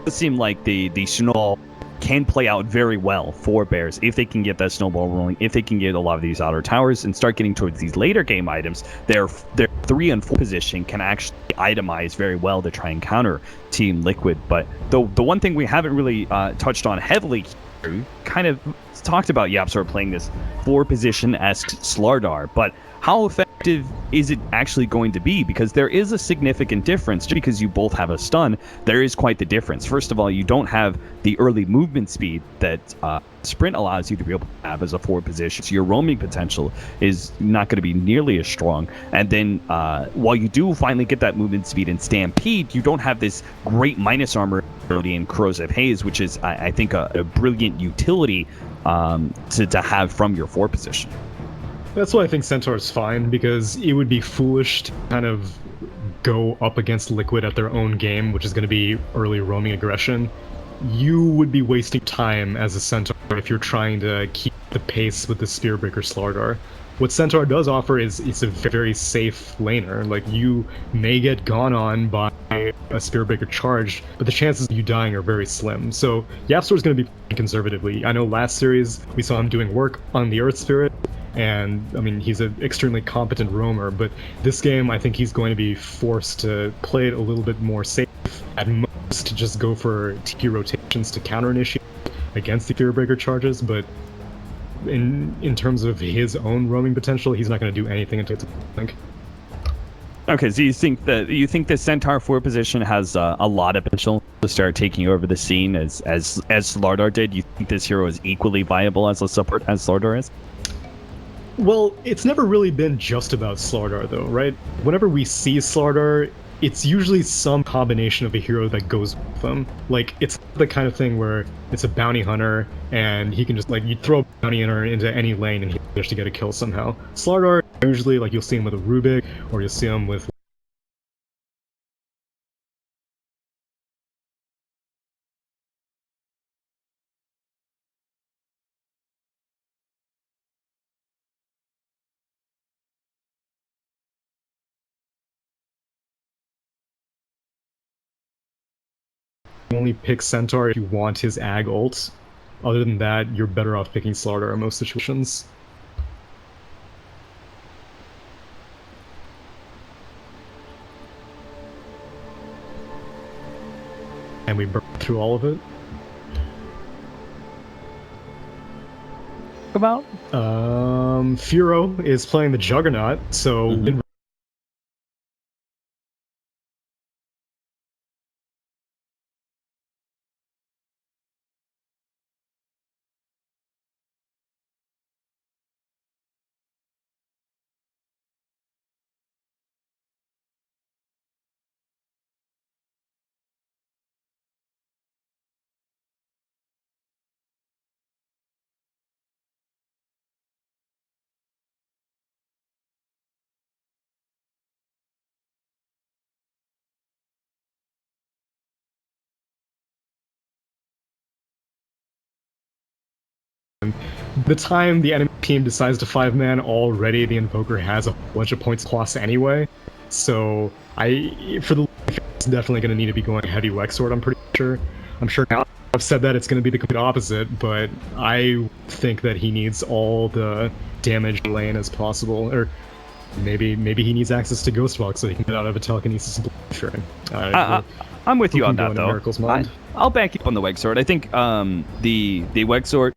does seem like the snowball can play out very well for Bears if they can get that snowball rolling, if they can get a lot of these outer towers and start getting towards these later game items. Their 3 and 4 position can actually itemize very well to try and counter Team Liquid. But the one thing we haven't really touched on heavily here, we kind of talked about YapzOr playing this 4-position-esque Slardar, but how effective is it actually going to be? Because there is a significant difference. Just because you both have a stun, there is quite the difference. First of all, you don't have the early movement speed that sprint allows you to be able to have as a 4 position. So your roaming potential is not going to be nearly as strong. And then while you do finally get that movement speed in Stampede, you don't have this great minus armor ability in Corrosive Haze, which is, I think, a brilliant utility to have from your 4 position. That's why I think Centaur's fine, because it would be foolish to kind of go up against Liquid at their own game, which is going to be early roaming aggression. You would be wasting time as a Centaur if you're trying to keep the pace with the Spearbreaker Slardar. What Centaur does offer is it's a very safe laner. Like, you may get gone on by a Spearbreaker charge, but the chances of you dying are very slim. So YapzOr's going to be playing conservatively. I know last series we saw him doing work on the Earth Spirit, and I mean, he's an extremely competent roamer, but this game I think he's going to be forced to play it a little bit more safe, at most to just go for TP rotations to counter initiate against the Fearbreaker charges, but in terms of his own roaming potential, he's not going to do anything until I think. Okay, so you think the Centaur 4 position has a lot of potential to start taking over the scene as Slardar did? You think this hero is equally viable as a support as Slardar is? Well, it's never really been just about Slardar, though, right? Whenever we see Slardar, it's usually some combination of a hero that goes with them. Like, it's the kind of thing where it's a bounty hunter, and he can just, like, you throw a bounty hunter into any lane, and he managed to get a kill somehow. Slardar, usually, like, you'll see him with a Rubik, or you'll see him with only pick Centaur if you want his Ag ult. Other than that, you're better off picking Slardar in most situations. And we burn through all of it. About Furo is playing the Juggernaut, so the time the enemy team decides to 5-man, already the Invoker has a bunch of points plus anyway. So for the it's definitely going to need to be going heavy Wexword, I'm pretty sure. I'm sure now I've said that it's going to be the complete opposite, but I think that he needs all the damage lane as possible, or maybe he needs access to Ghostwalk so he can get out of a telekinesis. Sure. I'm with you on that, though. I'll back you up on the Wexword. I think the Wexword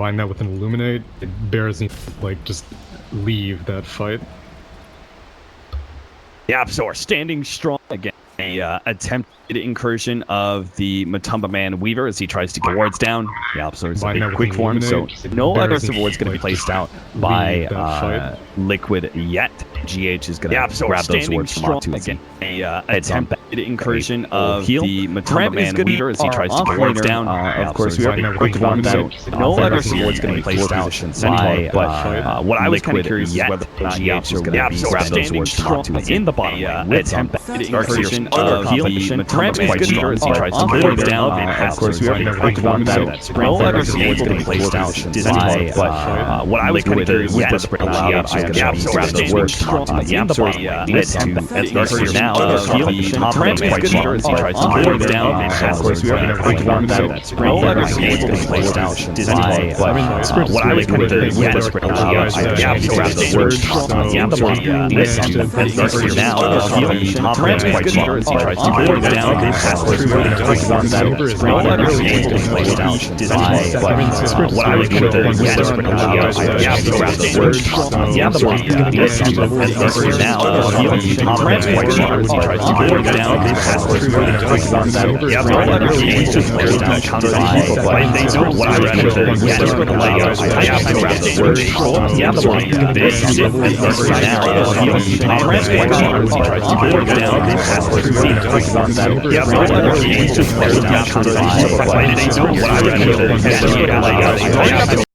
combine that with an Illuminate, Bears need to, like, just leave that fight. The Absol standing strong again. A attempted incursion of the Matumba Man Weaver as he tries to get wards down. The Absol is a quick form, so no other ward is going to be placed out by Liquid yet. GH is going to grab those wards from Atu again. A attempted incursion of the Matumba Man Weaver as he tries to get wards down. Of course, we are quick form, so no other ward is going to be placed out by what I was kind of curious is whether GH is going to grab those wards from Atu in the bottom lane. Attempted incursion of the Matumba Man Weaver as he tries to get wards down. Of course, we are quick form, so no other ward is going to be placed out by what I was kind of curious was whether GH is going to grab those wards from Atu in the bottom lane. Incursion now of the Matumba Man Weaver as he tries to get wards down. Of course, we are quick form, so no other ward is going to be placed out by what I was kind of curious was whether GH is going to grab those words from the bottom lane. Incursion now of the Matumba Man Weaver as he tries to get wards down. Of course, we are quick form, so no other ward is going to be placed out by what I was kind of curious was whether GH is going to grab those words from the bottom lane. Incursion now of the Matumba Man Weaver as he tries to get wards down. Of course, we are quick form, so no other ward is going to be placed out by what I was kind of curious was whether GH is going to grab those words from the bottom lane. Incursion now of the Matumba Man Weaver as he tries to get wards down. Of course, we are quick form, so no other ward is going to be placed out by what I was kind of curious was whether GH